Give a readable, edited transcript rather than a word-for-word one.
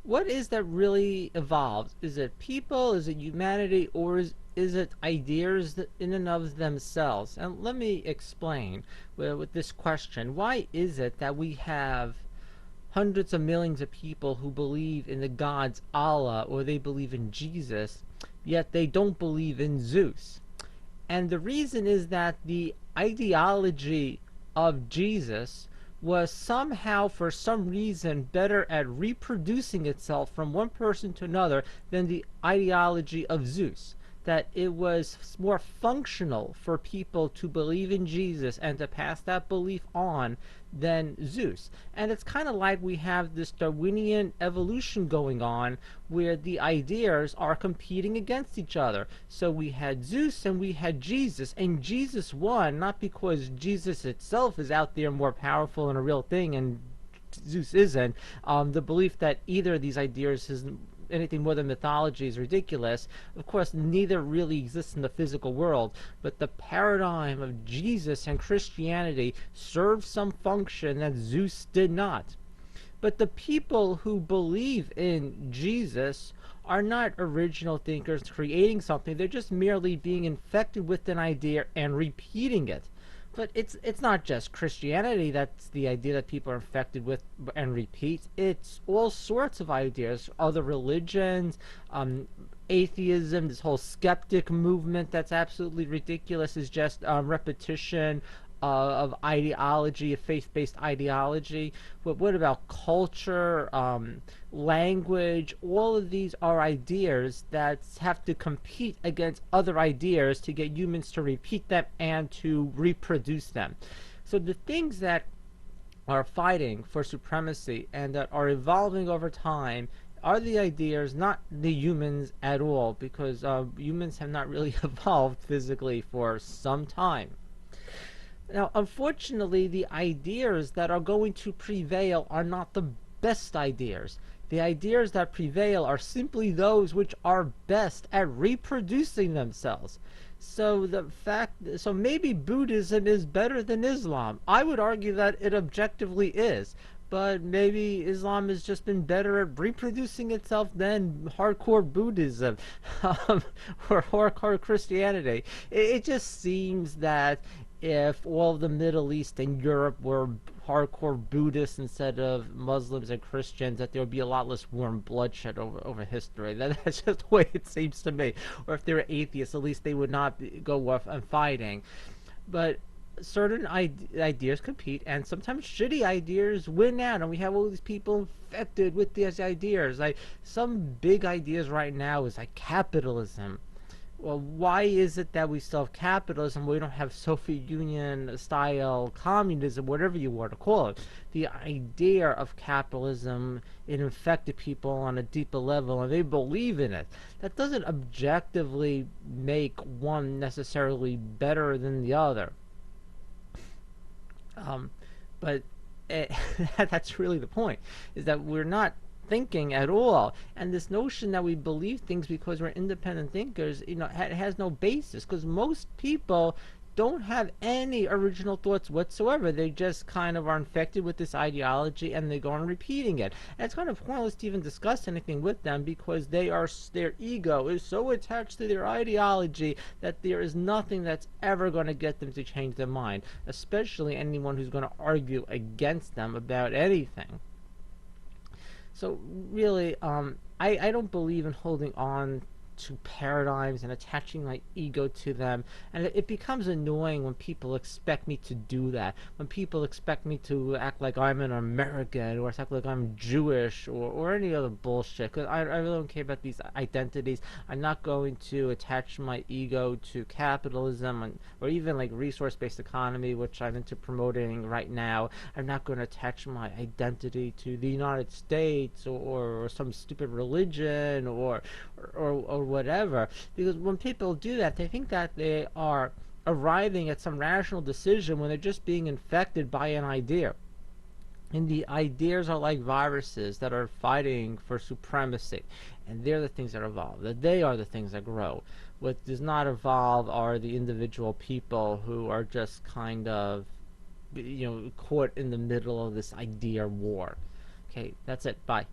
What is that really evolved? Is it people? Is it humanity? Or is it ideas that in and of themselves? And let me explain with this question. Why is it that we have hundreds of millions of people who believe in the gods Allah or they believe in Jesus, yet they don't believe in Zeus? And the reason is that the ideology of Jesus was somehow, for some reason, better at reproducing itself from one person to another than the ideology of Zeus. That it was more functional for people to believe in Jesus and to pass that belief on than Zeus. And it's kind of like we have this Darwinian evolution going on where the ideas are competing against each other. So we had Zeus and we had Jesus, and Jesus won not because Jesus itself is out there more powerful and a real thing and Zeus isn't. The belief that either of these ideas is anything more than mythology is ridiculous. Of course, neither really exists in the physical world, but the paradigm of Jesus and Christianity serves some function that Zeus did not. But the people who believe in Jesus are not original thinkers creating something. They're just merely being infected with an idea and repeating it. But it's not just Christianity that's the idea that people are infected with and repeat. It's all sorts of ideas, other religions, atheism, this whole skeptic movement that's absolutely ridiculous is just repetition of ideology, of faith-based ideology. But what about culture, language? All of these are ideas that have to compete against other ideas to get humans to repeat them and to reproduce them. So the things that are fighting for supremacy and that are evolving over time are the ideas, not the humans at all, because humans have not really evolved physically for some time. Now, unfortunately, the ideas that are going to prevail are not the best ideas. The ideas that prevail are simply those which are best at reproducing themselves. So maybe Buddhism is better than Islam. I would argue that it objectively is, but maybe Islam has just been better at reproducing itself than hardcore Buddhism or hardcore Christianity. It just seems that if all of the Middle East and Europe were hardcore Buddhists instead of Muslims and Christians, that there would be a lot less war and bloodshed over history. That's just the way it seems to me. Or if they were atheists, at least they would not go off and fighting. But certain ideas compete, and sometimes shitty ideas win out, and we have all these people infected with these ideas. Like some big ideas right now is like capitalism. Well, why is it that we still have capitalism? We don't have Soviet Union style communism, whatever you want to call it. The idea of capitalism, it infected people on a deeper level and they believe in it. That doesn't objectively make one necessarily better than the other. Um, but it, that's really the point, is that we're not thinking at all. And this notion that we believe things because we're independent thinkers, it has no basis, because most people don't have any original thoughts whatsoever. They just kind of are infected with this ideology and they go on repeating it. And it's kind of pointless to even discuss anything with them because their ego is so attached to their ideology that there is nothing that's ever going to get them to change their mind, especially anyone who's going to argue against them about anything. So really, I don't believe in holding on to paradigms and attaching my ego to them. And it becomes annoying when people expect me to do that. When people expect me to act like I'm an American or act like I'm Jewish or any other bullshit. Because I really don't care about these identities. I'm not going to attach my ego to capitalism or even like resource-based economy, which I'm into promoting right now. I'm not going to attach my identity to the United States or some stupid religion or whatever. Because when people do that, they think that they are arriving at some rational decision when they're just being infected by an idea. And the ideas are like viruses that are fighting for supremacy. And they're the things that evolve. That they are the things that grow. What does not evolve are the individual people who are just kind of, caught in the middle of this idea war. Okay, that's it. Bye.